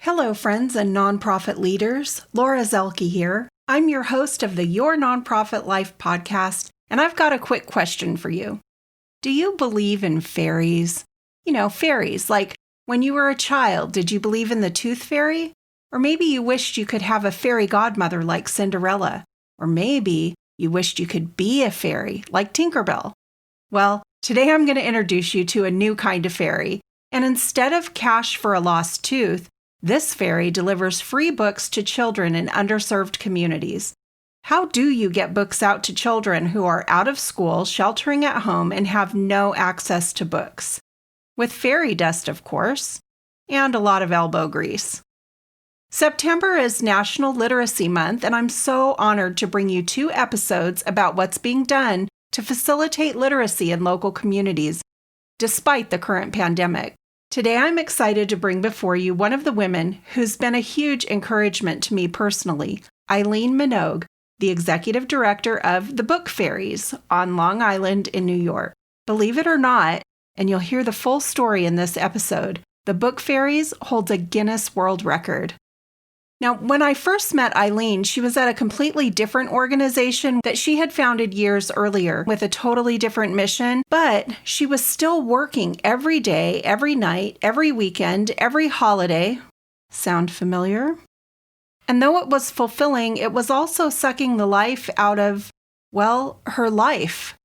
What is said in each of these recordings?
Hello, friends and nonprofit leaders. Laura Zelke here. I'm your host of the Your Nonprofit Life podcast, and I've got a quick question for you. Do you believe in fairies? You know, fairies, like when you were a child, did you believe in the tooth fairy? Or maybe you wished you could have a fairy godmother like Cinderella. Or maybe you wished you could be a fairy like Tinkerbell. Well, today I'm going to introduce you to a new kind of fairy. And instead of cash for a lost tooth, this fairy delivers free books to children in underserved communities. How do you get books out to children who are out of school, sheltering at home, and have no access to books? With fairy dust, of course, and a lot of elbow grease. September is National Literacy Month, and I'm so honored to bring you 2 episodes about what's being done to facilitate literacy in local communities, despite the current pandemic. Today, I'm excited to bring before you one of the women who's been a huge encouragement to me personally, Eileen Minogue, the executive director of the Book Fairies on Long Island in New York. Believe it or not, and you'll hear the full story in this episode, the Book Fairies holds a Guinness World Record. Now, when I first met Eileen, she was at a completely different organization that she had founded years earlier with a totally different mission, but she was still working every day, every night, every weekend, every holiday. Sound familiar? And though it was fulfilling, it was also sucking the life out of, well, her life.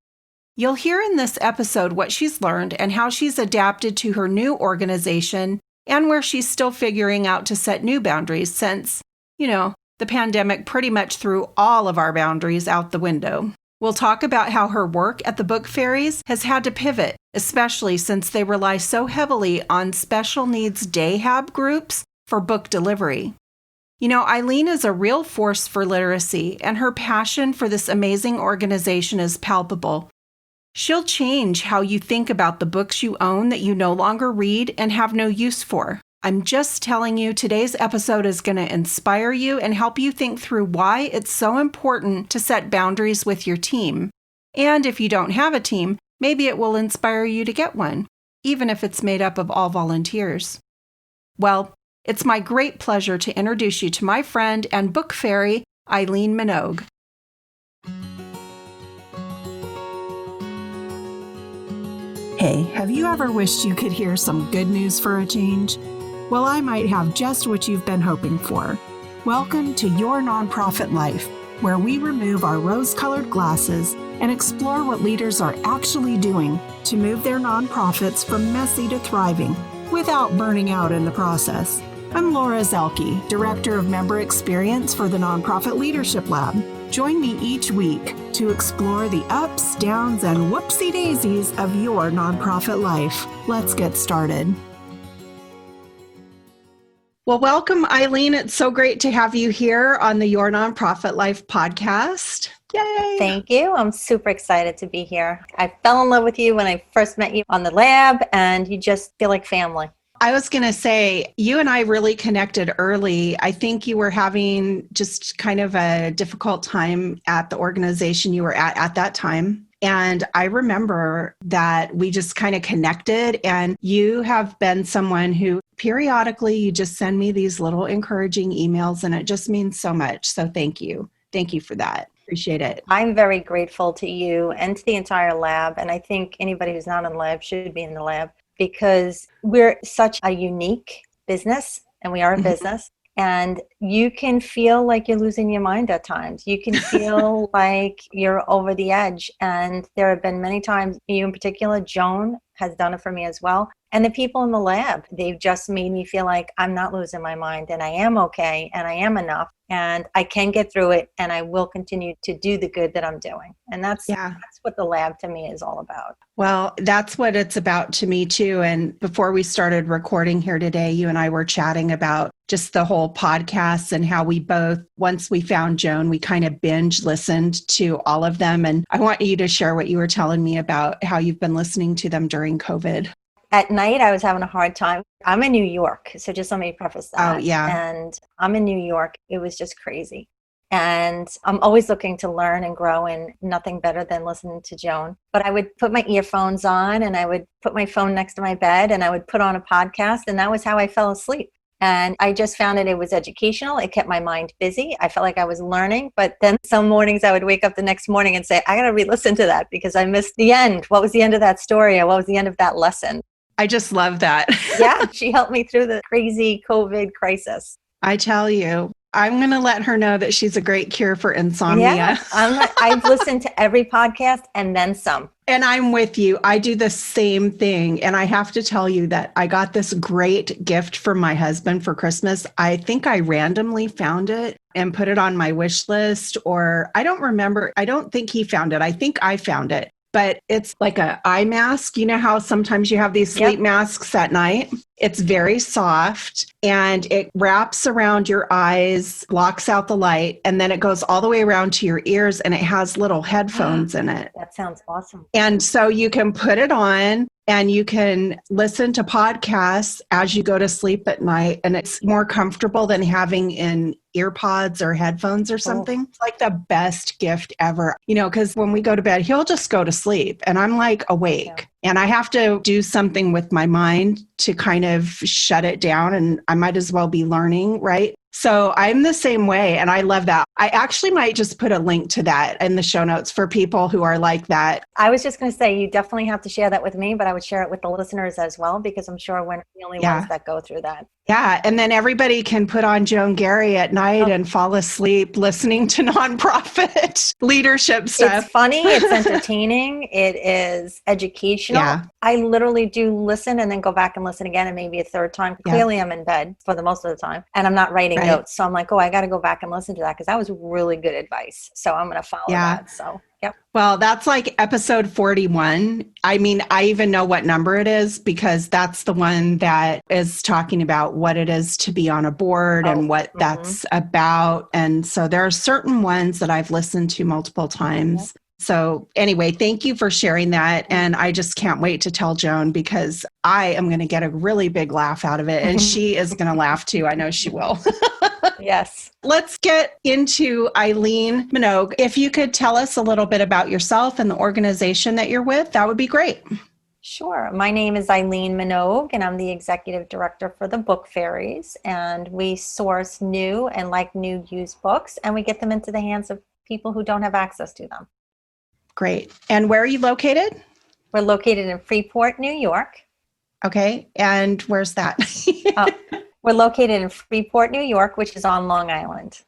You'll hear in this episode what she's learned and how she's adapted to her new organization and where she's still figuring out to set new boundaries since, the pandemic pretty much threw all of our boundaries out the window. We'll talk about how her work at the Book Fairies has had to pivot, especially since they rely so heavily on special needs day hab groups for book delivery. Eileen is a real force for literacy, and her passion for this amazing organization is palpable. She'll change how you think about the books you own that you no longer read and have no use for. I'm just telling you, today's episode is going to inspire you and help you think through why it's so important to set boundaries with your team. And if you don't have a team, maybe it will inspire you to get one, even if it's made up of all volunteers. Well, it's my great pleasure to introduce you to my friend and book fairy, Eileen Minogue. Hey, have you ever wished you could hear some good news for a change? Well, I might have just what you've been hoping for. Welcome to Your Nonprofit Life, where we remove our rose-colored glasses and explore what leaders are actually doing to move their nonprofits from messy to thriving without burning out in the process. I'm Laura Zelke, Director of Member Experience for the Nonprofit Leadership Lab. Join me each week to explore the ups, downs, and whoopsie daisies of your nonprofit life. Let's get started. Well, welcome, Eileen. It's so great to have you here on the Your Nonprofit Life podcast. Yay! Thank you. I'm super excited to be here. I fell in love with you when I first met you on the lab, and you just feel like family. I was going to say, you and I really connected early. I think you were having just kind of a difficult time at the organization you were at that time. And I remember that we just kind of connected, and you have been someone who periodically you just send me these little encouraging emails, and it just means so much. So thank you. Thank you for that. Appreciate it. I'm very grateful to you and to the entire lab. And I think anybody who's not in the lab should be in the lab, because we're such a unique business, and we are a business, and you can feel like you're losing your mind at times. You can feel like you're over the edge. And there have been many times, you in particular, Joan has done it for me as well. And the people in the lab, they've just made me feel like I'm not losing my mind, and I am okay, and I am enough, and I can get through it, and I will continue to do the good that I'm doing. And that's what the lab to me is all about. Well, that's what it's about to me too. And before we started recording here today, you and I were chatting about just the whole podcast and how we both, once we found Joan, we kind of binge listened to all of them. And I want you to share what you were telling me about how you've been listening to them during COVID. At night, I was having a hard time. I'm in New York, so just let me preface that. Oh, yeah. And I'm in New York. It was just crazy. And I'm always looking to learn and grow, and nothing better than listening to Joan. But I would put my earphones on, and I would put my phone next to my bed, and I would put on a podcast, and that was how I fell asleep. And I just found it was educational. It kept my mind busy. I felt like I was learning. But then some mornings I would wake up the next morning and say, I got to re-listen to that because I missed the end. What was the end of that story? Or what was the end of that lesson? I just love that. Yeah, she helped me through the crazy COVID crisis. I tell you, I'm going to let her know that she's a great cure for insomnia. Yeah, I've listened to every podcast and then some. And I'm with you. I do the same thing. And I have to tell you that I got this great gift from my husband for Christmas. I think I randomly found it and put it on my wish list, or I don't remember. I don't think he found it. I think I found it. But it's like an eye mask. You know how sometimes you have these sleep masks at night? It's very soft and it wraps around your eyes, blocks out the light, and then it goes all the way around to your ears and it has little headphones in it. That sounds awesome. And so you can put it on and you can listen to podcasts as you go to sleep at night. And it's more comfortable than having in earpods or headphones or something. It's like the best gift ever, because when we go to bed, he'll just go to sleep and I'm like awake. Yeah. And I have to do something with my mind to kind of shut it down, and I might as well be learning, right? So I'm the same way, and I love that. I actually might just put a link to that in the show notes for people who are like that. I was just going to say, you definitely have to share that with me, but I would share it with the listeners as well, because I'm sure we're the only ones that go through that. Yeah. And then everybody can put on Joan Gary at night and fall asleep listening to nonprofit leadership stuff. It's funny. It's entertaining. It is educational. Yeah. I literally do listen and then go back and listen again, and maybe a third time. Yeah. Clearly I'm in bed for the most of the time and I'm not writing notes. So I'm like, I got to go back and listen to that because that was really good advice. So I'm going to follow that. So yep. Well, that's like episode 41. I mean, I even know what number it is because that's the one that is talking about what it is to be on a board and what that's about. And so there are certain ones that I've listened to multiple times. Yep. So anyway, thank you for sharing that. And I just can't wait to tell Joan because I am going to get a really big laugh out of it. And she is going to laugh too. I know she will. Yes. Let's get into Eileen Minogue. If you could tell us a little bit about yourself and the organization that you're with, that would be great. Sure. My name is Eileen Minogue, and I'm the executive director for the Book Fairies. And we source new and new used books, and we get them into the hands of people who don't have access to them. Great. And where are you located? We're located in Freeport, New York. Okay. And where's that? We're located in Freeport, New York, which is on Long Island.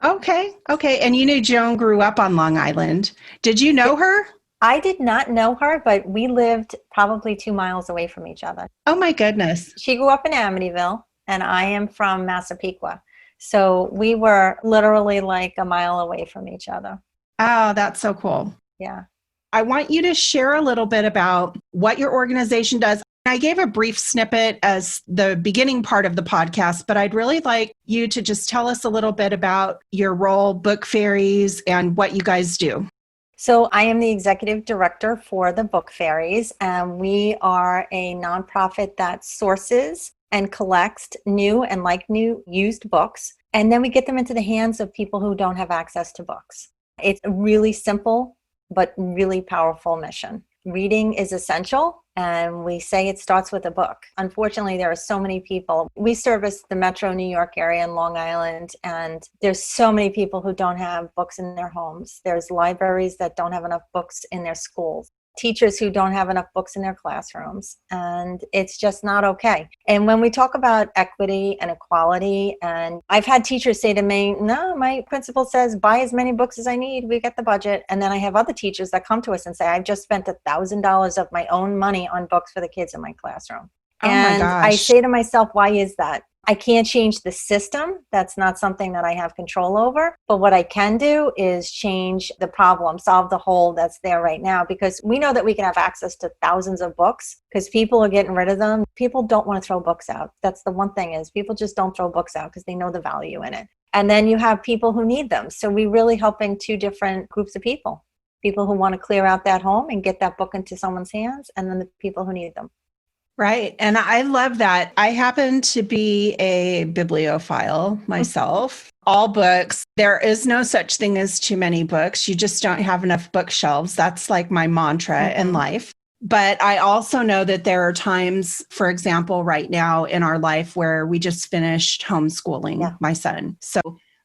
Okay. Okay. And you knew Joan grew up on Long Island. Did you know her? I did not know her, but we lived probably 2 miles away from each other. Oh my goodness. She grew up in Amityville and I am from Massapequa. So we were literally like a mile away from each other. Oh, that's so cool. Yeah. I want you to share a little bit about what your organization does. I gave a brief snippet as the beginning part of the podcast, but I'd really like you to just tell us a little bit about your role, Book Fairies, and what you guys do. So I am the executive director for the Book Fairies, and we are a nonprofit that sources and collects new and new used books, and then we get them into the hands of people who don't have access to books. It's a really simple but really powerful mission. Reading is essential, and we say it starts with a book. Unfortunately, there are so many people. We service the metro New York area and Long Island, and there's so many people who don't have books in their homes. There's libraries that don't have enough books in their schools. Teachers who don't have enough books in their classrooms, and it's just not okay. And when we talk about equity and equality, and I've had teachers say to me, no, my principal says buy as many books as I need, we get the budget. And then I have other teachers that come to us and say, I've just spent $1,000 of my own money on books for the kids in my classroom. And I say to myself, why is that? I can't change the system. That's not something that I have control over. But what I can do is change the problem, solve the hole that's there right now, because we know that we can have access to thousands of books because people are getting rid of them. People don't want to throw books out. That's the one thing is people just don't throw books out because they know the value in it. And then you have people who need them. So we're really helping two different groups of people who want to clear out that home and get that book into someone's hands, and then the people who need them. Right. And I love that. I happen to be a bibliophile myself. All books. There is no such thing as too many books. You just don't have enough bookshelves. That's like my mantra in life. But I also know that there are times, for example, right now in our life where we just finished homeschooling my son. So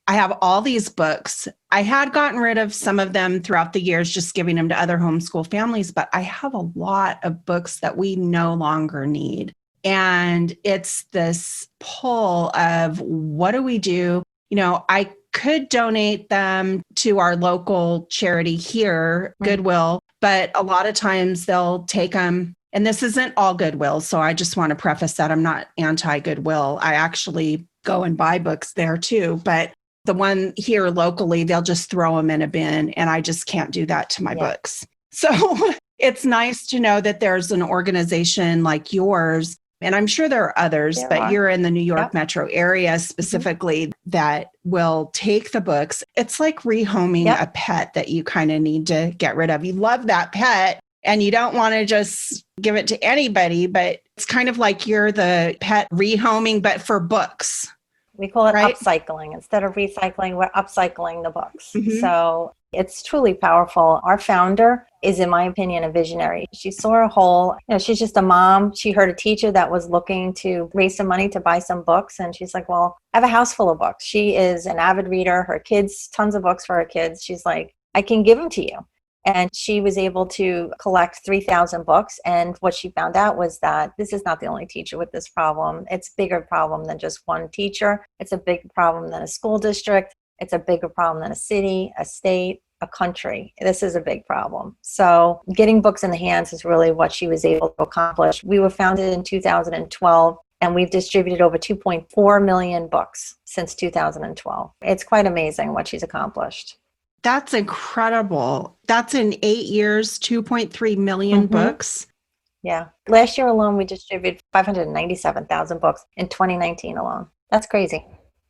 I have all these books. I had gotten rid of some of them throughout the years, just giving them to other homeschool families, but I have a lot of books that we no longer need. And it's this pull of what do we do? You know, I could donate them to our local charity here, Goodwill, but a lot of times they'll take them. And this isn't all Goodwill. So I just want to preface that I'm not anti-Goodwill. I actually go and buy books there too. But the one here locally, they'll just throw them in a bin. And I just can't do that to my books. So it's nice to know that there's an organization like yours. And I'm sure there are others, but you're in the New York metro area specifically that will take the books. It's like rehoming a pet that you kind of need to get rid of. You love that pet and you don't want to just give it to anybody, but it's kind of like you're the pet rehoming, but for books. We call it upcycling. Instead of recycling, we're upcycling the books. So it's truly powerful. Our founder is, in my opinion, a visionary. She saw a hole. You know, she's just a mom. She heard a teacher that was looking to raise some money to buy some books. And she's like, well, I have a house full of books. She is an avid reader. Her kids, tons of books for her kids. She's like, I can give them to you. And she was able to collect 3,000 books. And what she found out was that this is not the only teacher with this problem. It's a bigger problem than just one teacher. It's a bigger problem than a school district. It's a bigger problem than a city, a state, a country. This is a big problem. So getting books in the hands is really what she was able to accomplish. We were founded in 2012. And we've distributed over 2.4 million books since 2012. It's quite amazing what she's accomplished. That's incredible. That's in 8 years, 2.3 million books. Yeah. Last year alone, we distributed 597,000 books in 2019 alone. That's crazy.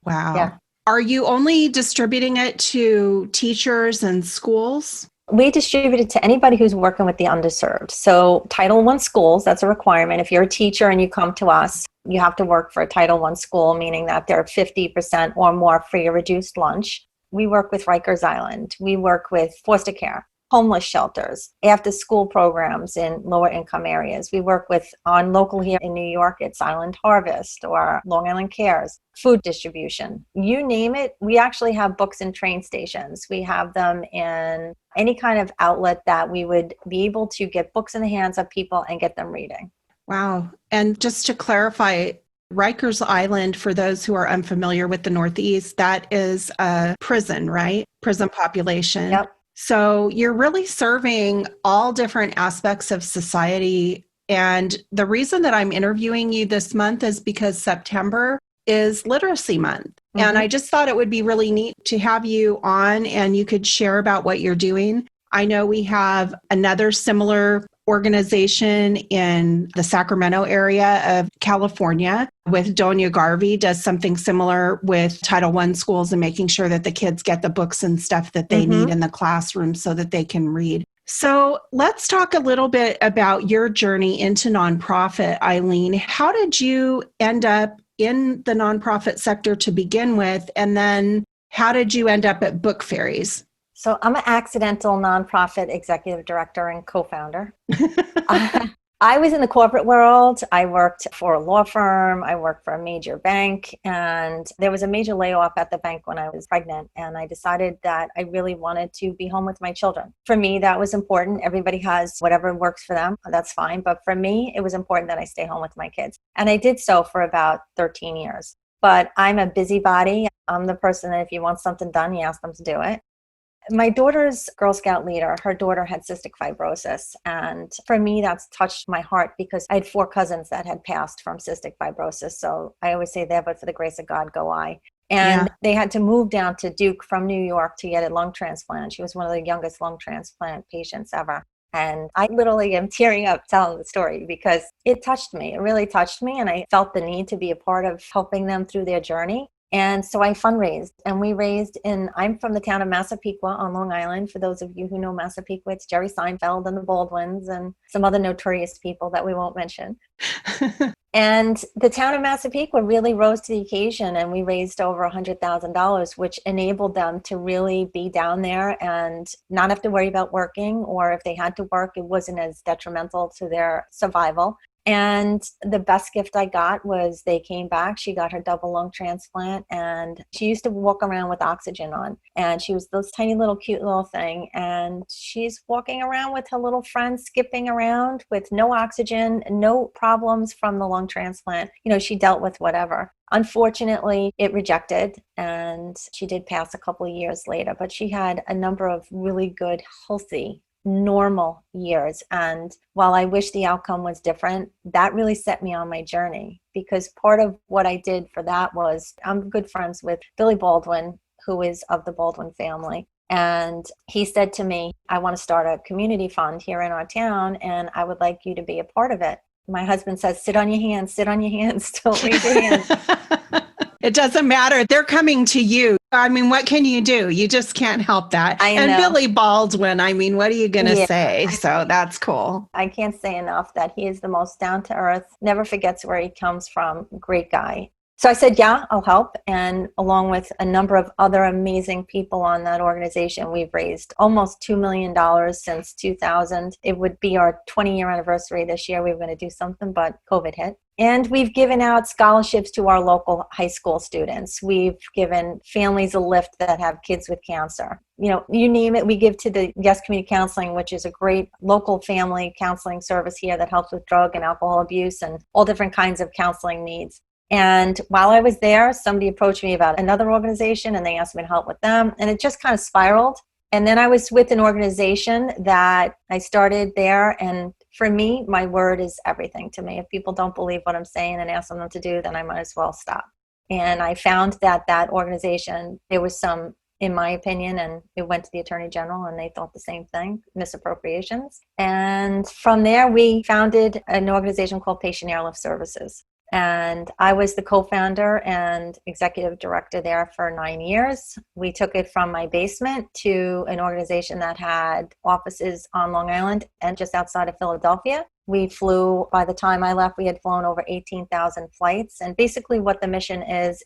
Wow. Yeah. Are you only distributing it to teachers and schools? We distribute it to anybody who's working with the underserved. So Title I schools, that's a requirement. If you're a teacher and you come to us, you have to work for a Title I school, meaning that they're 50% or more free or reduced lunch. We work with Rikers Island. We work with foster care, homeless shelters, after school programs in lower income areas. We work with, on local here in New York, it's Island Harvest or Long Island Cares, food distribution. You name it, we actually have books in train stations. We have them in any kind of outlet that we would be able to get books in the hands of people and get them reading. Wow. And just to clarify, Rikers Island, for those who are unfamiliar with the Northeast, that is a prison, right? Prison population. Yep. So you're really serving all different aspects of society. And the reason that I'm interviewing you this month is because September is Literacy Month. And I just thought it would be really neat to have you on and you could share about what you're doing. I know we have another similar organization in the Sacramento area of California with Doña Garvey does something similar with Title I schools and making sure that the kids get the books and stuff that they need in the classroom so that they can read. So let's talk a little bit about your journey into nonprofit, Eileen. How did you end up in the nonprofit sector to begin with? And then how did you end up at Book Fairies? So I'm an accidental nonprofit executive director and co-founder. I was in the corporate world. I worked for a law firm. I worked for a major bank. And there was a major layoff at the bank when I was pregnant. And I decided that I really wanted to be home with my children. For me, that was important. Everybody has whatever works for them. That's fine. But for me, it was important that I stay home with my kids. And I did so for about 13 years. But I'm a busybody. I'm the person that if you want something done, you ask them to do it. My daughter's Girl Scout leader, her daughter had cystic fibrosis. And for me, that's touched my heart because I had 4 cousins that had passed from cystic fibrosis. So I always say there, but for the grace of God, go I. And they had to move down to Duke from New York to get a lung transplant. She was one of the youngest lung transplant patients ever. And I literally am tearing up telling the story because it touched me. It really touched me. And I felt the need to be a part of helping them through their journey. And so I fundraised, and we raised I'm from the town of Massapequa on Long Island. For those of you who know Massapequa, it's Jerry Seinfeld and the Baldwins and some other notorious people that we won't mention. And the town of Massapequa really rose to the occasion, and we raised over $100,000, which enabled them to really be down there and not have to worry about working, or if they had to work, it wasn't as detrimental to their survival. And the best gift I got was they came back. She got her double lung transplant, and she used to walk around with oxygen on. And she was this tiny little cute little thing. And she's walking around with her little friends, skipping around with no oxygen, no problems from the lung transplant. She dealt with whatever. Unfortunately, it rejected, and she did pass a couple of years later. But she had a number of really good, healthy, normal years. And while I wish the outcome was different, that really set me on my journey, because part of what I did for that was I'm good friends with Billy Baldwin, who is of the Baldwin family. And he said to me, I want to start a community fund here in our town, and I would like you to be a part of it. My husband says, sit on your hands, don't raise your hands. It doesn't matter. They're coming to you. I mean, what can you do? You just can't help that. I know. And Billy Baldwin, I mean, what are you going to say? So that's cool. I can't say enough that he is the most down to earth, never forgets where he comes from, great guy. So I said, yeah, I'll help. And along with a number of other amazing people on that organization, we've raised almost $2 million since 2000. It would be our 20-year anniversary this year. We were going to do something, but COVID hit. And we've given out scholarships to our local high school students. We've given families a lift that have kids with cancer. You name it, we give to the Yes Community Counseling, which is a great local family counseling service here that helps with drug and alcohol abuse and all different kinds of counseling needs. And while I was there, somebody approached me about another organization, and they asked me to help with them. And it just kind of spiraled. And then I was with an organization that I started there. And for me, my word is everything to me. If people don't believe what I'm saying and ask them to do, then I might as well stop. And I found that organization, there was some, in my opinion, and it went to the Attorney General, and they thought the same thing, misappropriations. And from there, we founded an organization called Patient Airlift Services. And I was the co-founder and executive director there for 9 years. We took it from my basement to an organization that had offices on Long Island and just outside of Philadelphia. We flew, by the time I left, we had flown over 18,000 flights. And basically what the mission is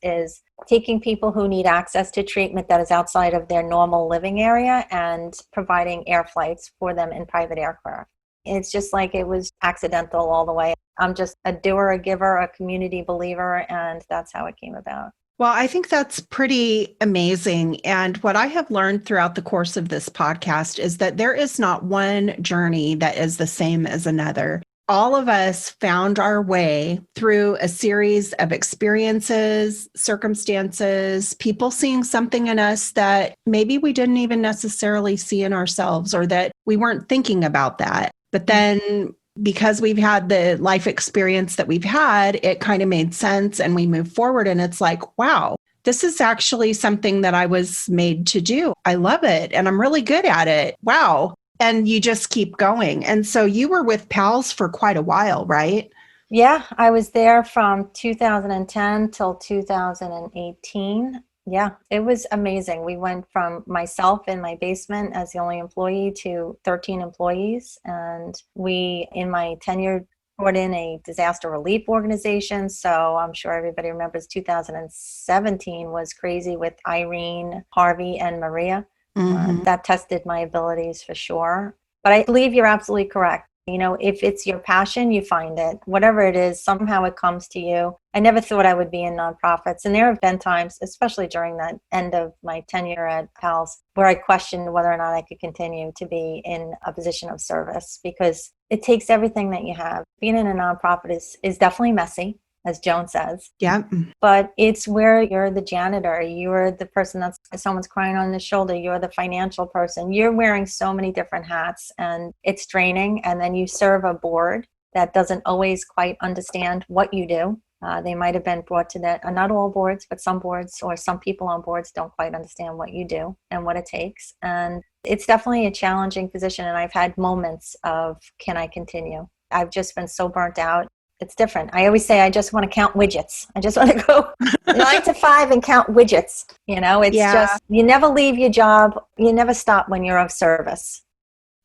taking people who need access to treatment that is outside of their normal living area and providing air flights for them in private aircraft. It's just like it was accidental all the way. I'm just a doer, a giver, a community believer, and that's how it came about. Well, I think that's pretty amazing. And what I have learned throughout the course of this podcast is that there is not one journey that is the same as another. All of us found our way through a series of experiences, circumstances, people seeing something in us that maybe we didn't even necessarily see in ourselves, or that we weren't thinking about that. But then because we've had the life experience that we've had, it kind of made sense, and we move forward, and it's like, wow, this is actually something that I was made to do. I love it, and I'm really good at it. Wow. And you just keep going. And so you were with PALS for quite a while, right? Yeah, I was there from 2010 till 2018. Yeah, it was amazing. We went from myself in my basement as the only employee to 13 employees. And we, in my tenure, brought in a disaster relief organization. So I'm sure everybody remembers 2017 was crazy with Irene, Harvey, and Maria. Mm-hmm. That tested my abilities for sure. But I believe you're absolutely correct. If it's your passion, you find it. Whatever it is, somehow it comes to you. I never thought I would be in nonprofits. And there have been times, especially during that end of my tenure at PALS, where I questioned whether or not I could continue to be in a position of service, because it takes everything that you have. Being in a nonprofit is definitely messy, as Joan says. Yeah. But it's where you're the janitor, you're the person that's someone's crying on the shoulder, you're the financial person, you're wearing so many different hats, and it's draining. And then you serve a board that doesn't always quite understand what you do. They might have been brought to that, not all boards, but some boards or some people on boards don't quite understand what you do and what it takes. And it's definitely a challenging position. And I've had moments of, can I continue? I've just been so burnt out. It's different. I always say, I just want to count widgets. I just want to go 9 to 5 and count widgets. It's just, you never leave your job. You never stop when you're of service.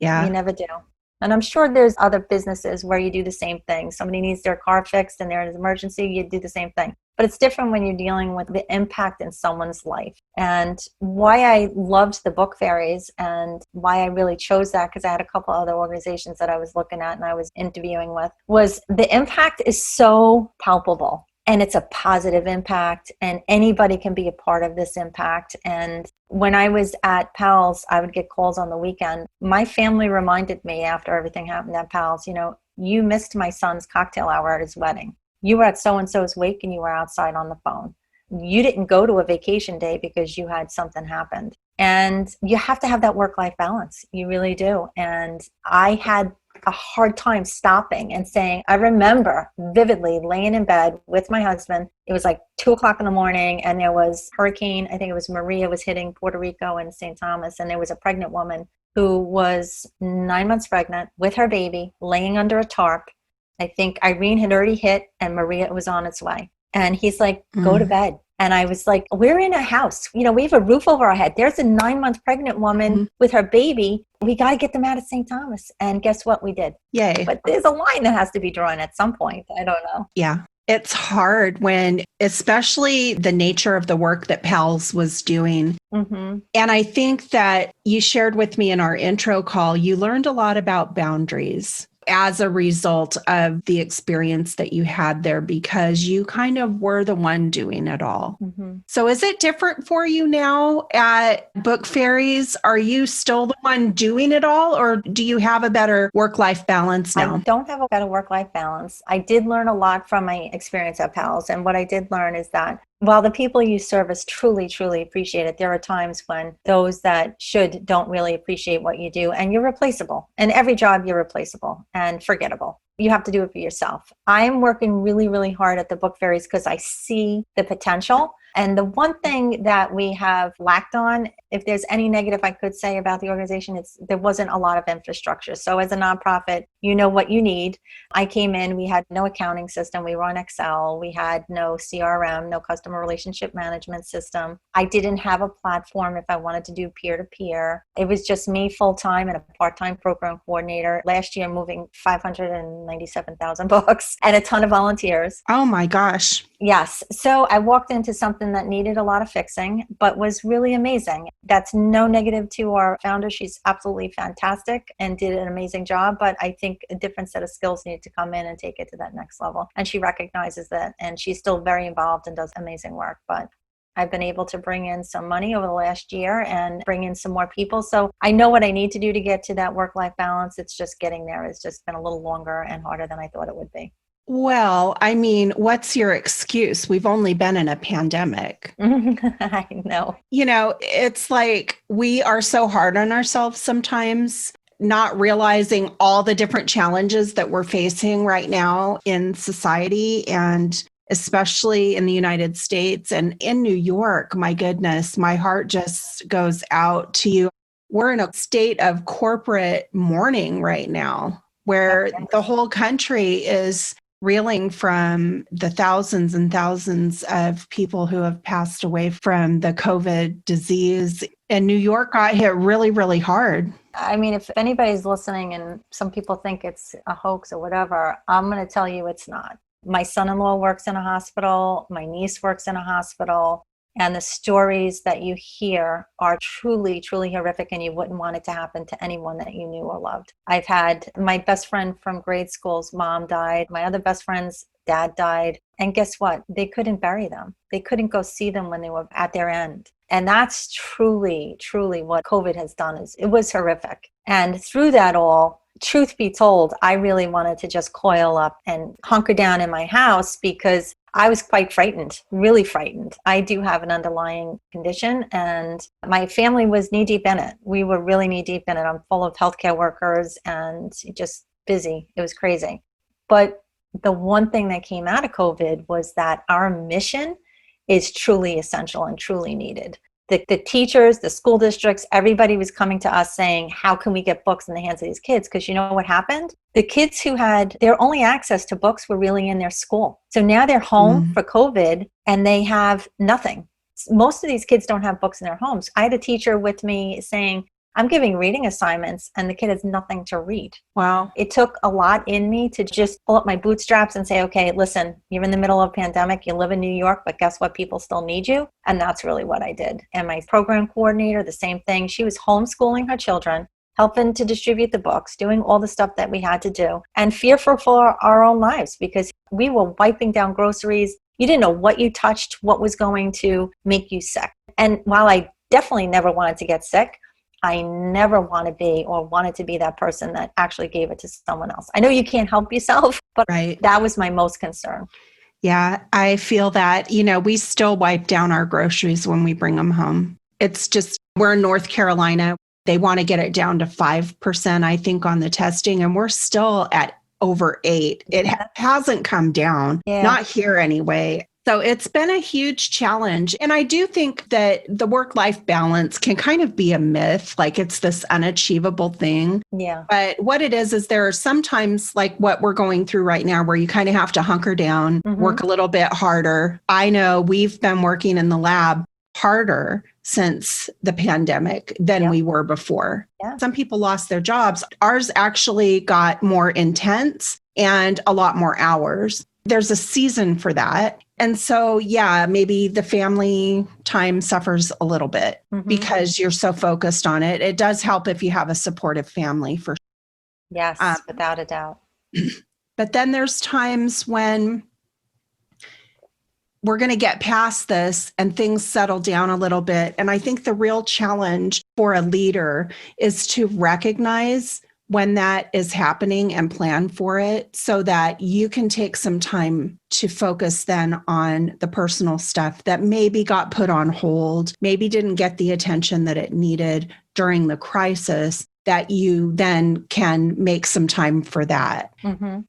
Yeah. You never do. And I'm sure there's other businesses where you do the same thing. Somebody needs their car fixed and they're in an emergency, you do the same thing. But it's different when you're dealing with the impact in someone's life. And why I loved the Book Fairies and why I really chose that, because I had a couple other organizations that I was looking at and I was interviewing with, was the impact is so palpable. And it's a positive impact, and anybody can be a part of this impact. And when I was at Pal's, I would get calls on the weekend. My family reminded me after everything happened at Pal's, you missed my son's cocktail hour at his wedding. You were at so-and-so's wake and you were outside on the phone. You didn't go to a vacation day because you had something happen. And you have to have that work-life balance. You really do. And I had a hard time stopping and saying, I remember vividly laying in bed with my husband. It was like 2:00 in the morning and there was hurricane. I think it was Maria was hitting Puerto Rico and St. Thomas. And there was a pregnant woman who was 9 months pregnant with her baby laying under a tarp. I think Irene had already hit and Maria was on its way. And he's like, go to bed. And I was like, we're in a house. We have a roof over our head. There's a 9-month pregnant woman with her baby. We got to get them out of St. Thomas. And guess what? We did. Yay. But there's a line that has to be drawn at some point. I don't know. Yeah. It's hard when, especially the nature of the work that PALS was doing. And I think that you shared with me in our intro call, you learned a lot about boundaries as a result of the experience that you had there, because you kind of were the one doing it all. So is it different for you now at Book Fairies? Are you still the one doing it all, or do you have a better work-life balance now? I don't have a better work-life balance. I did learn a lot from my experience at PALS. And what I did learn is that while the people you service truly, truly appreciate it, there are times when those that should don't really appreciate what you do, and you're replaceable. In every job, you're replaceable and forgettable. You have to do it for yourself. I'm working really, really hard at the Book Fairies because I see the potential. And the one thing that we have lacked on, if there's any negative I could say about the organization, it's there wasn't a lot of infrastructure. So as a nonprofit, you know what you need. I came in, we had no accounting system. We were on Excel. We had no CRM, no customer relationship management system. I didn't have a platform if I wanted to do peer-to-peer. It was just me full-time and a part-time program coordinator. Last year, moving 597,000 books and a ton of volunteers. Oh my gosh. Yes. So I walked into something that needed a lot of fixing, but was really amazing. That's no negative to our founder. She's absolutely fantastic and did an amazing job. But I think a different set of skills need to come in and take it to that next level. And she recognizes that. And she's still very involved and does amazing work. But I've been able to bring in some money over the last year and bring in some more people. So I know what I need to do to get to that work-life balance. It's just getting there. It's just been a little longer and harder than I thought it would be. Well, I mean, what's your excuse? We've only been in a pandemic. I know. It's like we are so hard on ourselves sometimes, not realizing all the different challenges that we're facing right now in society, and especially in the United States and in New York. My goodness, my heart just goes out to you. We're in a state of corporate mourning right now, where the whole country is reeling from the thousands and thousands of people who have passed away from the COVID disease. And New York got hit really, really hard. I mean, if anybody's listening and some people think it's a hoax or whatever, I'm going to tell you it's not. My son-in-law works in a hospital. My niece works in a hospital. And the stories that you hear are truly, truly horrific, and you wouldn't want it to happen to anyone that you knew or loved. I've had my best friend from grade school's mom died. My other best friend's dad died. And guess what? They couldn't bury them. They couldn't go see them when they were at their end. And that's truly, truly what COVID has done. It was horrific. And through that all, truth be told, I really wanted to just coil up and hunker down in my house because I was quite frightened, really frightened. I do have an underlying condition, and my family was knee-deep in it. We were really knee-deep in it. I'm full of healthcare workers and just busy. It was crazy. But the one thing that came out of COVID was that our mission is truly essential and truly needed. The teachers, the school districts, everybody was coming to us saying, how can we get books in the hands of these kids? Because you know what happened? The kids who had their only access to books were really in their school. So now they're home for COVID and they have nothing. Most of these kids don't have books in their homes. I had a teacher with me saying, I'm giving reading assignments and the kid has nothing to read. Wow. It took a lot in me to just pull up my bootstraps and say, okay, listen, you're in the middle of a pandemic, you live in New York, but guess what? People still need you. And that's really what I did. And my program coordinator, the same thing. She was homeschooling her children, helping to distribute the books, doing all the stuff that we had to do, and fearful for our own lives because we were wiping down groceries. You didn't know what you touched, what was going to make you sick. And while I definitely never wanted to get sick, I never want to be or wanted to be that person that actually gave it to someone else. I know you can't help yourself, but that was my most concern. Yeah, I feel that, we still wipe down our groceries when we bring them home. It's just, we're in North Carolina. They want to get it down to 5%, I think, on the testing, and we're still at over 8. It hasn't come down, not here anyway. So it's been a huge challenge. And I do think that the work-life balance can kind of be a myth, like it's this unachievable thing. Yeah. But what it is there are sometimes like what we're going through right now where you kind of have to hunker down, work a little bit harder. I know we've been working in the lab harder since the pandemic than we were before. Yeah. Some people lost their jobs. Ours actually got more intense and a lot more hours. There's a season for that. And so, maybe the family time suffers a little bit because you're so focused on it. It does help if you have a supportive family for sure. Yes, without a doubt. But then there's times when we're going to get past this and things settle down a little bit. And I think the real challenge for a leader is to recognize when that is happening and plan for it so that you can take some time to focus then on the personal stuff that maybe got put on hold, maybe didn't get the attention that it needed during the crisis, that you then can make some time for that.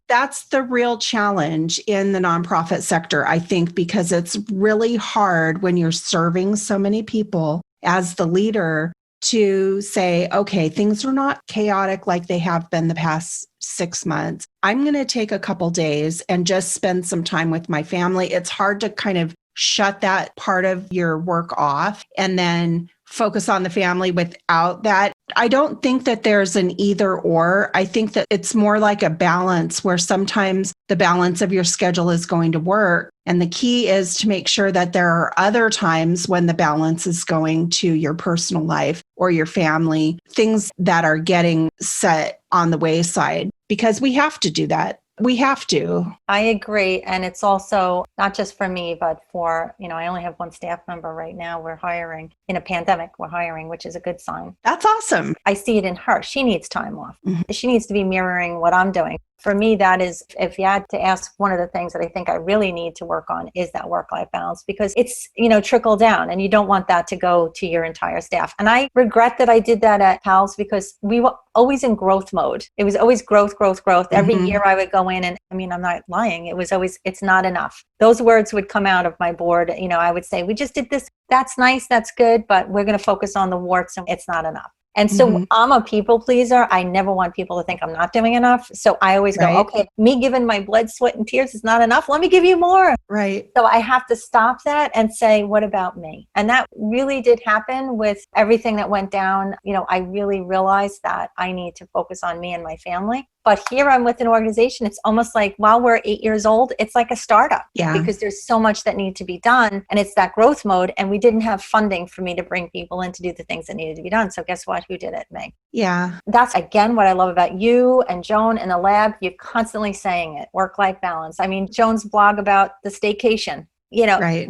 That's the real challenge in the nonprofit sector, I think, because it's really hard when you're serving so many people as the leader to say, okay, things are not chaotic like they have been the past 6 months. I'm going to take a couple days and just spend some time with my family. It's hard to kind of shut that part of your work off and then focus on the family without that. I don't think that there's an either or. I think that it's more like a balance where sometimes the balance of your schedule is going to work. And the key is to make sure that there are other times when the balance is going to your personal life or your family, things that are getting set on the wayside, because we have to do that. We have to. I agree. And it's also not just for me, but for, I only have one staff member right now. We're hiring in a pandemic. We're hiring, which is a good sign. That's awesome. I see it in her. She needs time off. She needs to be mirroring what I'm doing. For me, that is, if you had to ask, one of the things that I think I really need to work on is that work-life balance, because it's, trickle down and you don't want that to go to your entire staff. And I regret that I did that at PALS because we were always in growth mode. It was always growth, growth, growth. Every year I would go in and, I'm not lying. It was always, it's not enough. Those words would come out of my board. I would say, we just did this. That's nice. That's good. But we're going to focus on the warts and it's not enough. And so I'm a people pleaser. I never want people to think I'm not doing enough. So I always go, okay, me giving my blood, sweat, and tears is not enough. Let me give you more. Right. So I have to stop that and say, what about me? And that really did happen with everything that went down. I really realized that I need to focus on me and my family. But here I'm with an organization. It's almost like while we're 8 years old, it's like a startup because there's so much that needs to be done. And it's that growth mode. And we didn't have funding for me to bring people in to do the things that needed to be done. So guess what? Who did it? Me. Yeah. That's, again, what I love about you and Joan in the lab. You're constantly saying it, work-life balance. Joan's blog about the staycation.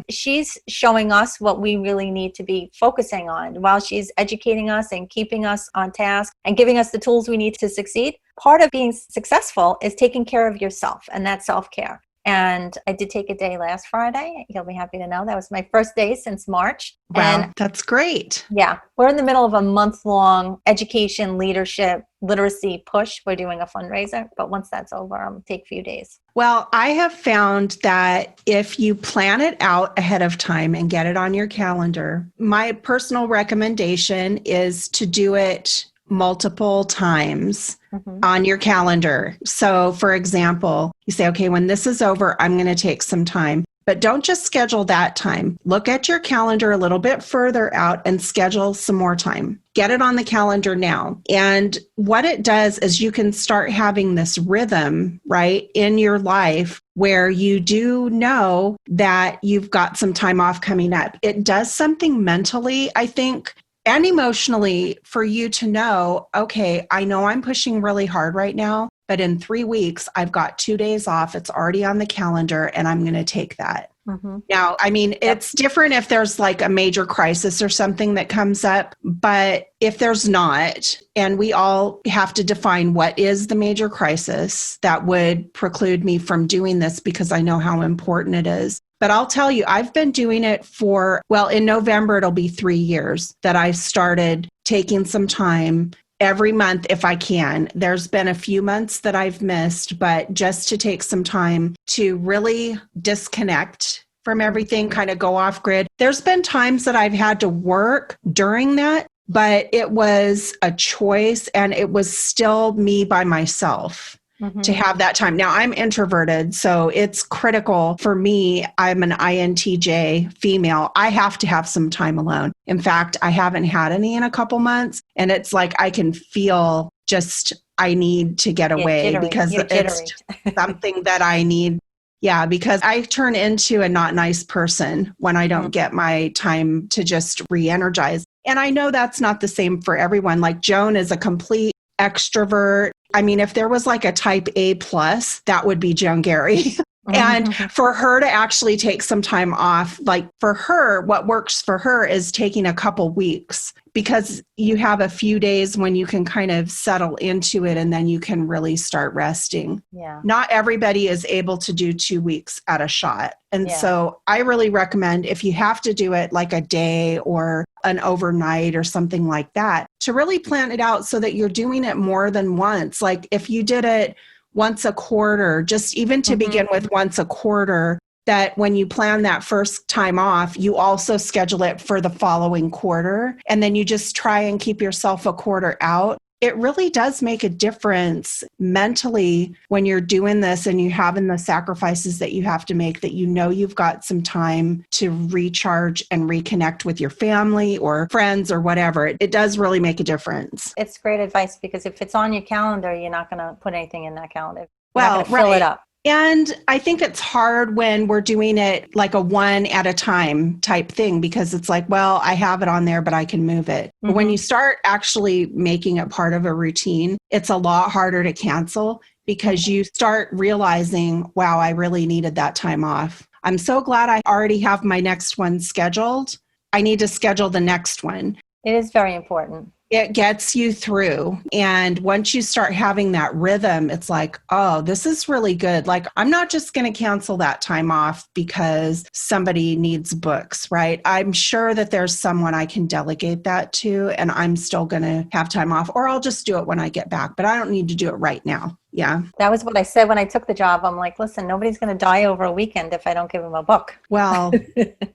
She's showing us what we really need to be focusing on while she's educating us and keeping us on task and giving us the tools we need to succeed. Part of being successful is taking care of yourself, and that's self-care. And I did take a day last Friday. You'll be happy to know that was my first day since March. Wow, and that's great. Yeah, we're in the middle of a month-long education, leadership, literacy push. We're doing a fundraiser, but once that's over, I'll take a few days. Well, I have found that if you plan it out ahead of time and get it on your calendar, my personal recommendation is to do it multiple times on your calendar. So for example, you say, okay, when this is over, I'm going to take some time. But don't just schedule that time. Look at your calendar a little bit further out and schedule some more time. Get it on the calendar now. And what it does is you can start having this rhythm, right, in your life where you do know that you've got some time off coming up. It does something mentally, I think, and emotionally for you to know, okay, I know I'm pushing really hard right now, but in 3 weeks, I've got 2 days off. It's already on the calendar and I'm going to take that. Mm-hmm. Now, I mean, it's different if there's like a major crisis or something that comes up, but if there's not, and we all have to define what is the major crisis that would preclude me from doing this because I know how important it is. But I'll tell you, I've been doing it for, well, in November, it'll be 3 years that I started taking some time every month if I can. There's been a few months that I've missed, but just to take some time to really disconnect from everything, kind of go off grid. There's been times that I've had to work during that, but it was a choice and it was still me by myself. To have that time. Now, I'm introverted, so it's critical for me. I'm an INTJ female. I have to have some time alone. In fact, I haven't had any in a couple months, and it's like I can feel just I need to get away because it's just something that I need. Yeah, because I turn into a not nice person when I don't get my time to just re-energize. And I know that's not the same for everyone. Like Joan is a complete extrovert. I mean, if there was like a type A plus, that would be Joan Gary. And for her to actually take some time off, like for her, what works for her is taking a couple weeks because you have a few days when you can kind of settle into it and then you can really start resting. Yeah. Not everybody is able to do 2 weeks at a shot. And so I really recommend if you have to do it like a day or an overnight or something like that, to really plan it out so that you're doing it more than once. Like if you did it once a quarter, just even to begin with once a quarter, that when you plan that first time off, you also schedule it for the following quarter. And then you just try and keep yourself a quarter out. It really does make a difference mentally when you're doing this and you're having the sacrifices that you have to make, that you know you've got some time to recharge and reconnect with your family or friends or whatever. It does really make a difference. It's great advice because if it's on your calendar, you're not going to put anything in that calendar. Well, fill it up. And I think it's hard when we're doing it like a one at a time type thing because it's like, well, I have it on there, but I can move it. But when you start actually making it part of a routine, it's a lot harder to cancel because you start realizing, wow, I really needed that time off. I'm so glad I already have my next one scheduled. I need to schedule the next one. It is very important. It gets you through. And once you start having that rhythm, it's like, oh, this is really good. Like, I'm not just going to cancel that time off because somebody needs books, right? I'm sure that there's someone I can delegate that to, and I'm still going to have time off, or I'll just do it when I get back, but I don't need to do it right now. Yeah. That was what I said when I took the job. I'm like, listen, nobody's going to die over a weekend if I don't give them a book. Well,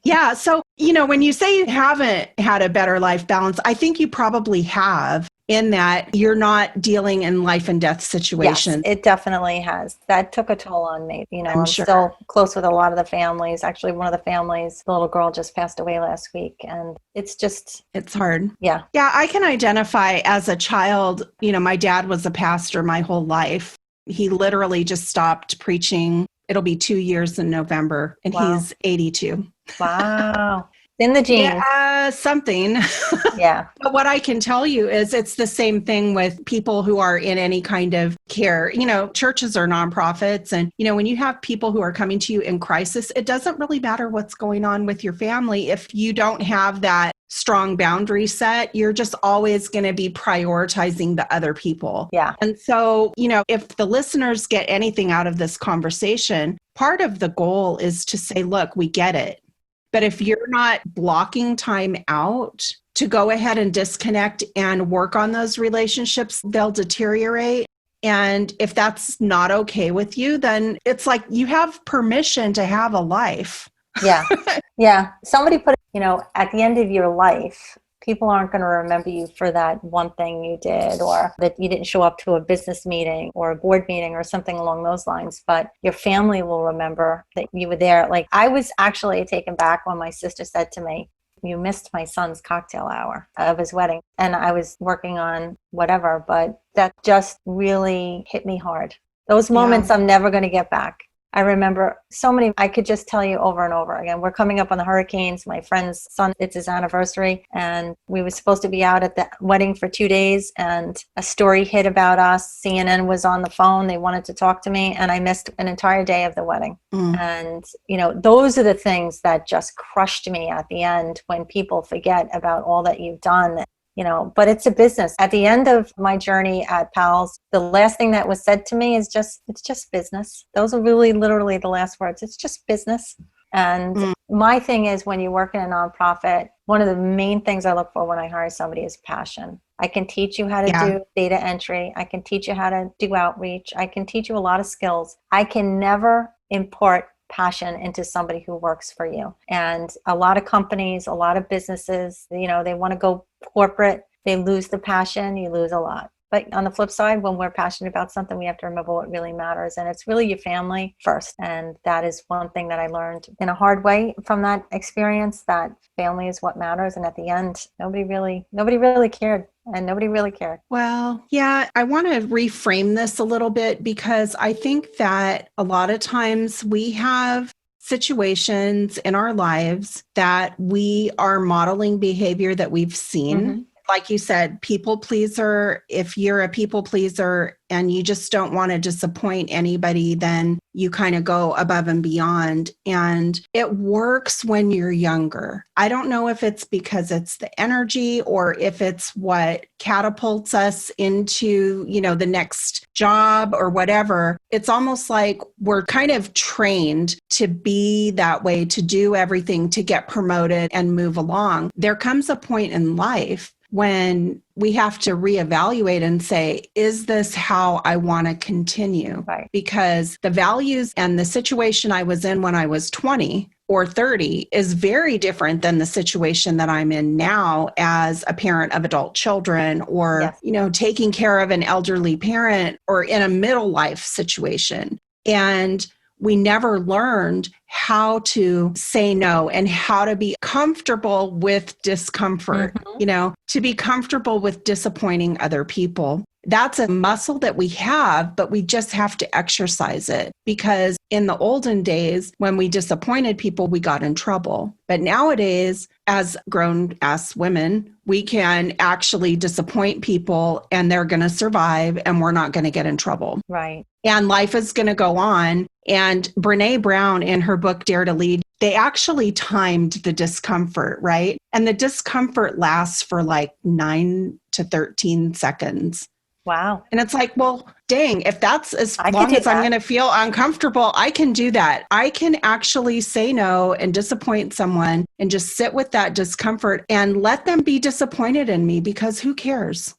yeah. So, when you say you haven't had a better life balance, I think you probably have, in that you're not dealing in life and death situations. Yes, it definitely has. That took a toll on me. I'm sure. Still close with a lot of the families. Actually, one of the families, the little girl just passed away last week. And it's hard. Yeah. Yeah. I can identify as a child, my dad was a pastor my whole life. He literally just stopped preaching. It'll be 2 years in November, and he's 82. Wow. In the genes. Yeah, something. Yeah. But what I can tell you is it's the same thing with people who are in any kind of care. Churches are nonprofits. And, when you have people who are coming to you in crisis, it doesn't really matter what's going on with your family. If you don't have that strong boundary set, you're just always going to be prioritizing the other people. Yeah. And so, if the listeners get anything out of this conversation, part of the goal is to say, look, we get it. But if you're not blocking time out to go ahead and disconnect and work on those relationships, they'll deteriorate. And if that's not okay with you, then it's like you have permission to have a life. Yeah. Yeah. Somebody put it, at the end of your life, People aren't going to remember you for that one thing you did, or that you didn't show up to a business meeting or a board meeting or something along those lines. But your family will remember that you were there. Like, I was actually taken back when my sister said to me, "You missed my son's cocktail hour of his wedding." And I was working on whatever, but that just really hit me hard. Those moments I'm never going to get back. I remember so many, I could just tell you over and over again. We're coming up on the hurricanes. My friend's son, it's his anniversary, and we were supposed to be out at the wedding for 2 days, and a story hit about us. CNN was on the phone. They wanted to talk to me, and I missed an entire day of the wedding. And, those are the things that just crushed me at the end, when people forget about all that you've done. But it's a business. At the end of my journey at PALS, the last thing that was said to me is it's just business. Those are really literally the last words. It's just business. And my thing is, when you work in a nonprofit, one of the main things I look for when I hire somebody is passion. I can teach you how to do data entry. I can teach you how to do outreach. I can teach you a lot of skills. I can never import passion into somebody who works for you. And a lot of companies, a lot of businesses, they want to go corporate. They lose the passion. You lose a lot. But on the flip side, when we're passionate about something, we have to remember what really matters. And it's really your family first. And that is one thing that I learned in a hard way from that experience, that family is what matters. And at the end, nobody really cared. And nobody really cared. Well, yeah, I want to reframe this a little bit, because I think that a lot of times we have situations in our lives that we are modeling behavior that we've seen. Like you said, people pleaser. If you're a people pleaser and you just don't want to disappoint anybody, then you kind of go above and beyond. And it works when you're younger. I don't know if it's because it's the energy, or if it's what catapults us into, the next job or whatever. It's almost like we're kind of trained to be that way, to do everything, to get promoted and move along. There comes a point in life when we have to reevaluate and say, is this how I want to continue? Right. Because the values and the situation I was in when I was 20 or 30 is very different than the situation that I'm in now as a parent of adult children, or, taking care of an elderly parent, or in a middle life situation. And we never learned how to say no and how to be comfortable with discomfort, to be comfortable with disappointing other people. That's a muscle that we have, but we just have to exercise it, because in the olden days, when we disappointed people, we got in trouble. But nowadays, as grown-ass women, we can actually disappoint people and they're going to survive and we're not going to get in trouble. Right. And life is going to go on. And Brene Brown, in her book, Dare to Lead, they actually timed the discomfort, right? And the discomfort lasts for like 9 to 13 seconds. Wow. And it's like, well, dang, if that's as long as I'm going to feel uncomfortable, I can do that. I can actually say no and disappoint someone and just sit with that discomfort and let them be disappointed in me, because who cares?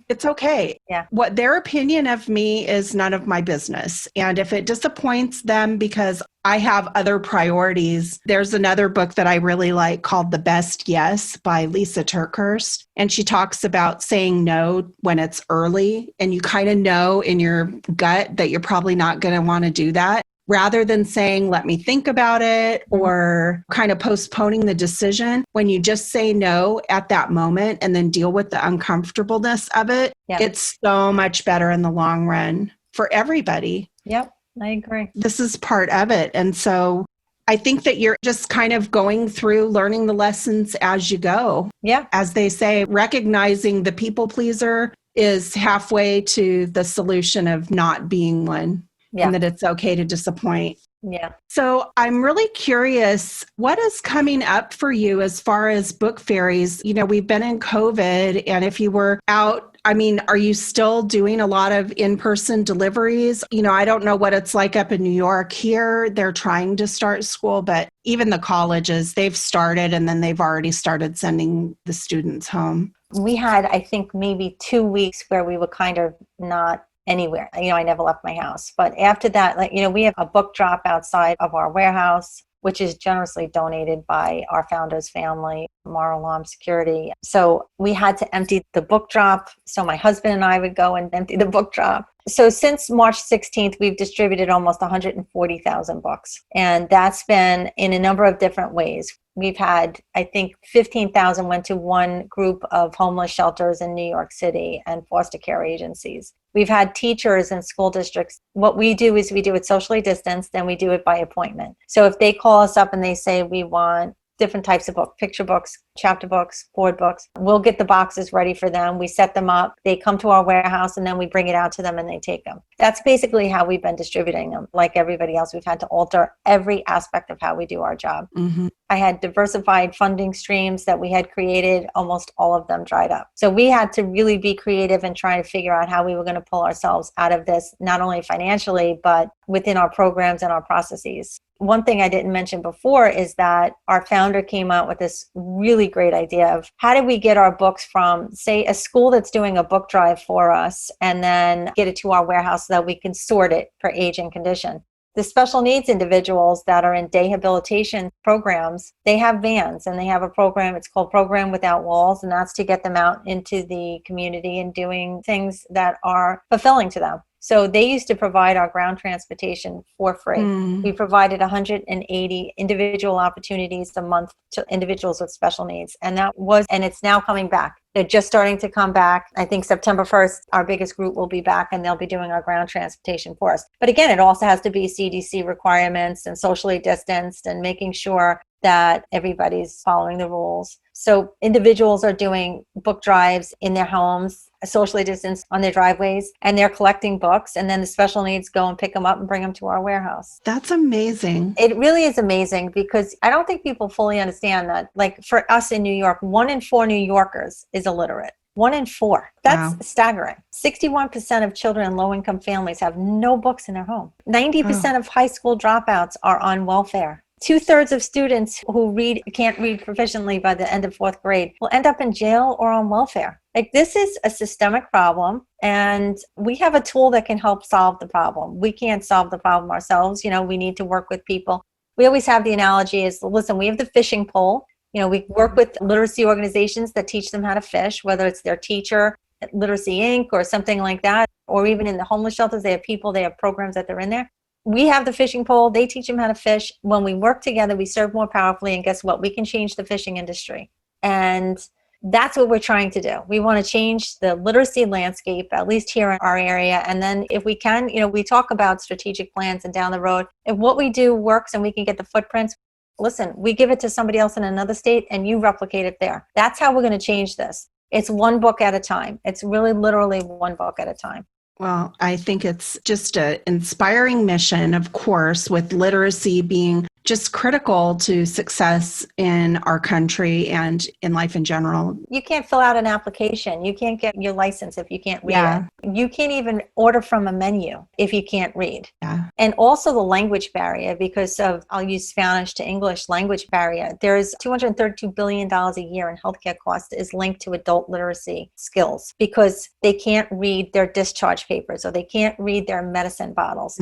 It's okay. Yeah. What their opinion of me is none of my business. And if it disappoints them because I have other priorities, there's another book that I really like called The Best Yes by Lisa Turkhurst. And she talks about saying no when it's early and you kind of know in your gut that you're probably not going to want to do that, rather than saying, let me think about it, or kind of postponing the decision. When you just say no at that moment and then deal with the uncomfortableness of it, it's so much better in the long run for everybody. Yep, I agree. This is part of it. And so I think that you're just kind of going through learning the lessons as you go. Yeah. As they say, recognizing the people pleaser is halfway to the solution of not being one. And that it's okay to disappoint. Yeah. So I'm really curious, what is coming up for you as far as Book Fairies? We've been in COVID, and if you were out, are you still doing a lot of in-person deliveries? I don't know what it's like up in New York. Here, they're trying to start school, but even the colleges, they've started, and then they've already started sending the students home. We had, I think, maybe 2 weeks where we were kind of not anywhere. I never left my house. But after that, we have a book drop outside of our warehouse. which is generously donated by our founder's family, Mar-a-Lago Security. So we had to empty the book drop. So my husband and I would go and empty the book drop. So since March 16th, we've distributed almost 140,000 books. And that's been in a number of different ways. We've had, I think, 15,000 went to one group of homeless shelters in New York City and foster care agencies. We've had teachers in school districts. What we do is we do it socially distanced, and we do it by appointment. So if they call us up and they say, we want different types of books, picture books, chapter books, board books, we'll get the boxes ready for them. We set them up. They come to our warehouse, and then we bring it out to them and they take them. That's basically how we've been distributing them. Like everybody else, we've had to alter every aspect of how we do our job. Mm-hmm. I had diversified funding streams that we had created. Almost all of them dried up. So we had to really be creative and try to figure out how we were going to pull ourselves out of this, not only financially, but within our programs and our processes. One thing I didn't mention before is that our founder came out with this really great idea of how do we get our books from, say, a school that's doing a book drive for us, and then get it to our warehouse so that we can sort it for age and condition. The special needs individuals that are in rehabilitation programs, they have vans, and they have a program, it's called Program Without Walls, and that's to get them out into the community and doing things that are fulfilling to them. So they used to provide our ground transportation for free. We provided 180 individual opportunities a month to individuals with special needs. And it's now coming back. They're just starting to come back. I think September 1st, our biggest group will be back, and they'll be doing our ground transportation for us. But again, it also has to be CDC requirements and socially distanced, and making sure that everybody's following the rules. So individuals are doing book drives in their homes, socially distanced on their driveways, and they're collecting books. And then the special needs go and pick them up and bring them to our warehouse. That's amazing. It really is amazing, because I don't think people fully understand that. Like for us in New York, 1 in 4 New Yorkers is illiterate. 1 in 4. That's staggering. 61% of children in low-income families have no books in their home. 90% of high school dropouts are on welfare. 2/3 of students who can't read proficiently by the end of 4th grade will end up in jail or on welfare. Like, this is a systemic problem, and we have a tool that can help solve the problem. We can't solve the problem ourselves. We need to work with people. We always have the analogy is, listen, we have the fishing pole. We work with literacy organizations that teach them how to fish, whether it's their teacher at Literacy Inc. or something like that, or even in the homeless shelters, they have programs that they're in there. We have the fishing pole. They teach them how to fish. When we work together, we serve more powerfully. And guess what? We can change the fishing industry. And that's what we're trying to do. We want to change the literacy landscape, at least here in our area. And then if we can, we talk about strategic plans and down the road. If what we do works and we can get the footprints, listen, we give it to somebody else in another state and you replicate it there. That's how we're going to change this. It's one book at a time. It's really literally one book at a time. Well, I think it's just an inspiring mission, of course, with literacy being just critical to success in our country and in life in general. You can't fill out an application. You can't get your license if you can't read it. You can't even order from a menu if you can't read. And also the language barrier, because of, I'll use Spanish to English language barrier. There's $232 billion a year in healthcare costs is linked to adult literacy skills, because they can't read their discharge papers or they can't read their medicine bottles.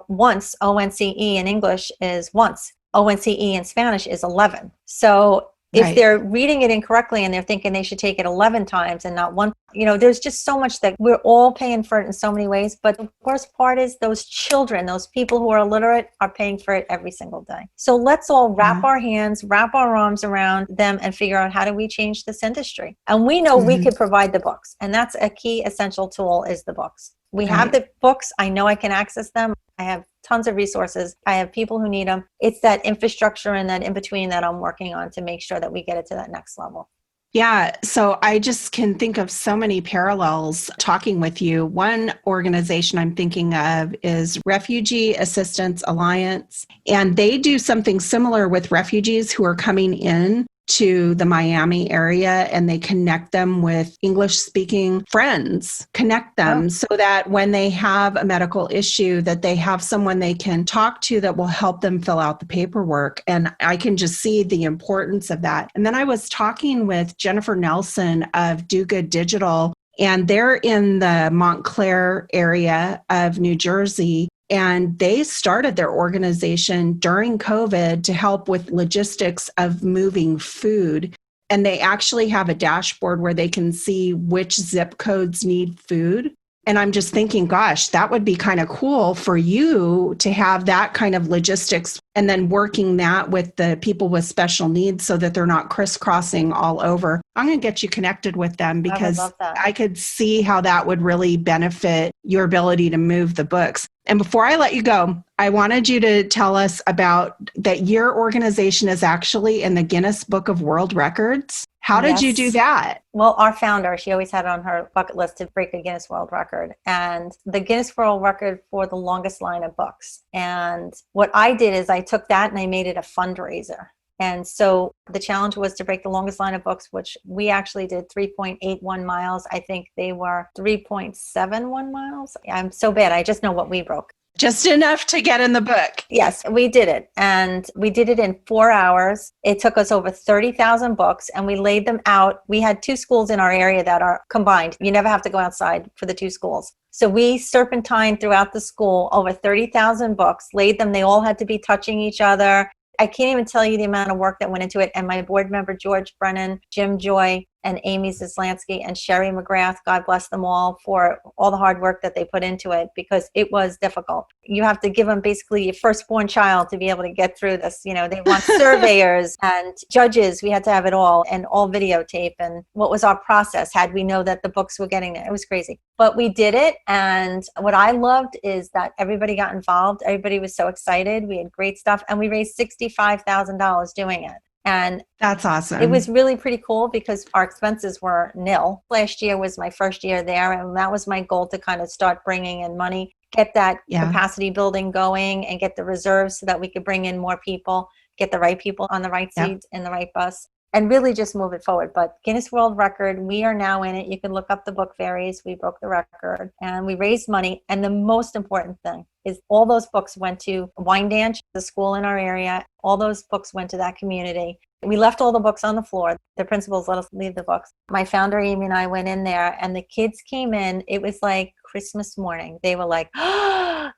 Once, ONCE in English is once. ONCE in Spanish is 11. So if they're reading it incorrectly and they're thinking they should take it 11 times and not one, there's just so much that we're all paying for it in so many ways. But the worst part is those children, those people who are illiterate, are paying for it every single day. So let's all wrap our hands, wrap our arms around them and figure out, how do we change this industry? And we know we could provide the books. And that's a key essential tool, is the books. We have the books. I know I can access them. I have tons of resources. I have people who need them. It's that infrastructure and that in between that I'm working on to make sure that we get it to that next level. Yeah. So I just can think of so many parallels talking with you. One organization I'm thinking of is Refugee Assistance Alliance, and they do something similar with refugees who are coming in to the Miami area, and they connect them with English-speaking friends, connect them so that when they have a medical issue, that they have someone they can talk to that will help them fill out the paperwork. And I can just see the importance of that. And then I was talking with Jennifer Nelson of Do Good Digital, and they're in the Montclair area of New Jersey. And they started their organization during COVID to help with logistics of moving food. And they actually have a dashboard where they can see which zip codes need food. And I'm just thinking, gosh, that would be kind of cool for you to have that kind of logistics and then working that with the people with special needs so that they're not crisscrossing all over. I'm going to get you connected with them because I could see how that would really benefit your ability to move the books. And before I let you go, I wanted you to tell us about that your organization is actually in the Guinness Book of World Records. How did you do that? Well, our founder, she always had it on her bucket list to break a Guinness World Record, and the Guinness World Record for the longest line of books. And what I did is I took that and I made it a fundraiser. And so the challenge was to break the longest line of books, which we actually did 3.81 miles. I think they were 3.71 miles. I'm so bad. I just know what we broke. Just enough to get in the book. Yes, we did it. And we did it in 4 hours. It took us over 30,000 books and we laid them out. We had 2 schools in our area that are combined. You never have to go outside for the 2 schools. So we serpentined throughout the school over 30,000 books, laid them. They all had to be touching each other. I can't even tell you the amount of work that went into it. And my board member, George Brennan, Jim Joy, and Amy Zislansky and Sherry McGrath, God bless them all for all the hard work that they put into it because it was difficult. You have to give them basically your firstborn child to be able to get through this. You know, they want surveyors and judges. We had to have it all and all videotape. And what was our process? Had we know that the books were getting there? It was crazy. But we did it. And what I loved is that everybody got involved. Everybody was so excited. We had great stuff. And we raised $65,000 doing it. And that's awesome. It was really pretty cool because our expenses were nil. Last year was my first year there. And that was my goal to kind of start bringing in money, get that capacity building going and get the reserves so that we could bring in more people, get the right people on the right seats in the right bus and really just move it forward. But Guinness World Record, we are now in it. You can look up the Book Fairies. We broke the record and we raised money. And the most important thing is all those books went to Wyandanch, the school in our area. All those books went to that community. We left all the books on the floor. The principals let us leave the books. My founder, Amy, and I went in there and the kids came in. It was like Christmas morning. They were like,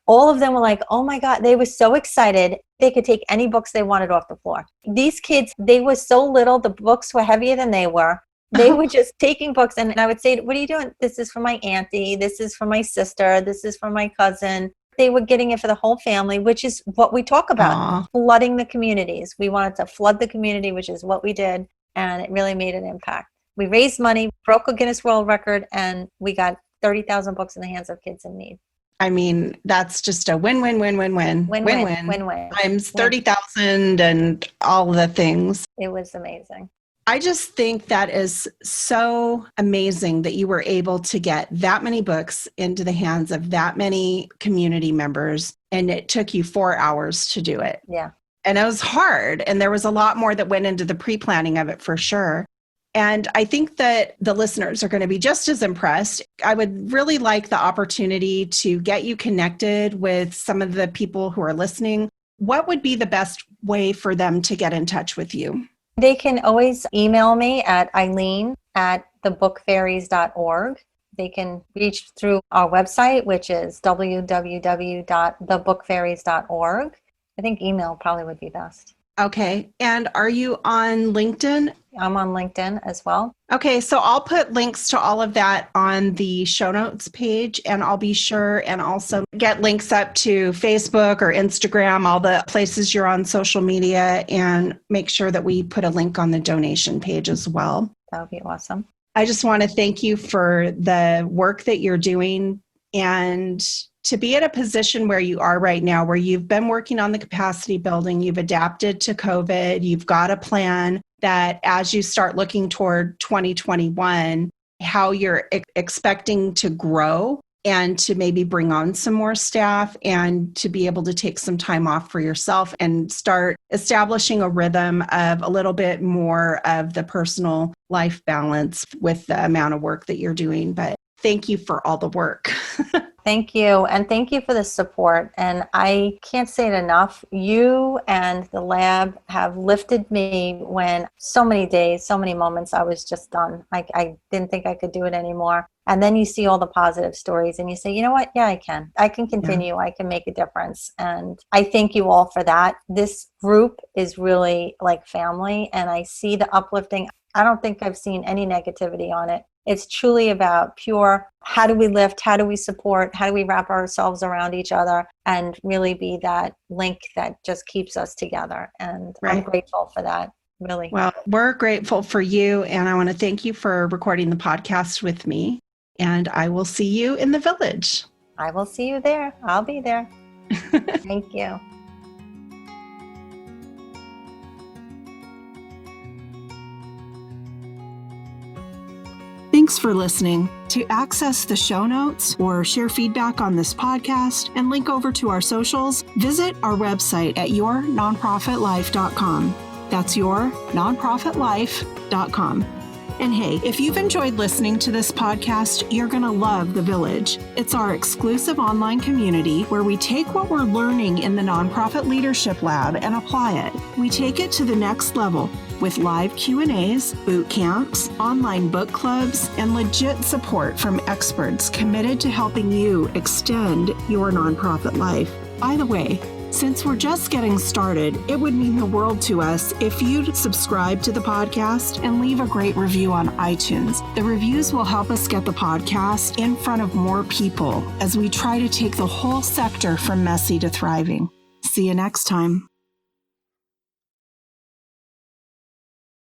all of them were like, oh my God. They were so excited. They could take any books they wanted off the floor. These kids, they were so little. The books were heavier than they were. They were just taking books. And I would say, what are you doing? This is for my auntie. This is for my sister. This is for my cousin. They were getting it for the whole family, which is what we talk about, flooding the communities. We wanted to flood the community, which is what we did, and it really made an impact. We raised money, broke a Guinness World Record, and we got 30,000 books in the hands of kids in need. I mean, that's just a win-win-win-win-win. Win-win. Times 30,000 and all the things. It was amazing. I just think that is so amazing that you were able to get that many books into the hands of that many community members, and it took you 4 hours to do it. Yeah. And it was hard, and there was a lot more that went into the pre-planning of it for sure. And I think that the listeners are going to be just as impressed. I would really like the opportunity to get you connected with some of the people who are listening. What would be the best way for them to get in touch with you? They can always email me at eileen@thebookfairies.org. They can reach through our website, which is www.thebookfairies.org. I think email probably would be best. Okay. And are you on LinkedIn? I'm on LinkedIn as well. Okay. So I'll put links to all of that on the show notes page, and I'll be sure and also get links up to Facebook or Instagram, all the places you're on social media, and make sure that we put a link on the donation page as well. That would be awesome. I just want to thank you for the work that you're doing and to be at a position where you are right now, where you've been working on the capacity building, you've adapted to COVID, you've got a plan that as you start looking toward 2021, how you're expecting to grow and to maybe bring on some more staff and to be able to take some time off for yourself and start establishing a rhythm of a little bit more of the personal life balance with the amount of work that you're doing. But thank you for all the work. Thank you. And thank you for the support. And I can't say it enough. You and the lab have lifted me when so many days, so many moments I was just done. I didn't think I could do it anymore. And then you see all the positive stories and you say, you know what? Yeah, I can continue. I can make a difference. And I thank you all for that. This group is really like family, and I see the uplifting. I don't think I've seen any negativity on it. It's truly about pure, how do we lift? How do we support? How do we wrap ourselves around each other and really be that link that just keeps us together? And I'm grateful for that. Really. Well, we're grateful for you, and I want to thank you for recording the podcast with me. And I will see you in the village. I will see you there. I'll be there. Thank you. Thanks for listening. To access the show notes or share feedback on this podcast and link over to our socials, visit our website at yournonprofitlife.com. That's yournonprofitlife.com. And hey, if you've enjoyed listening to this podcast, you're going to love The Village. It's our exclusive online community where we take what we're learning in the Nonprofit Leadership Lab and apply it. We take it to the next level with live Q&As, boot camps, online book clubs, and legit support from experts committed to helping you extend your nonprofit life. By the way, since we're just getting started, it would mean the world to us if you'd subscribe to the podcast and leave a great review on iTunes. The reviews will help us get the podcast in front of more people as we try to take the whole sector from messy to thriving. See you next time.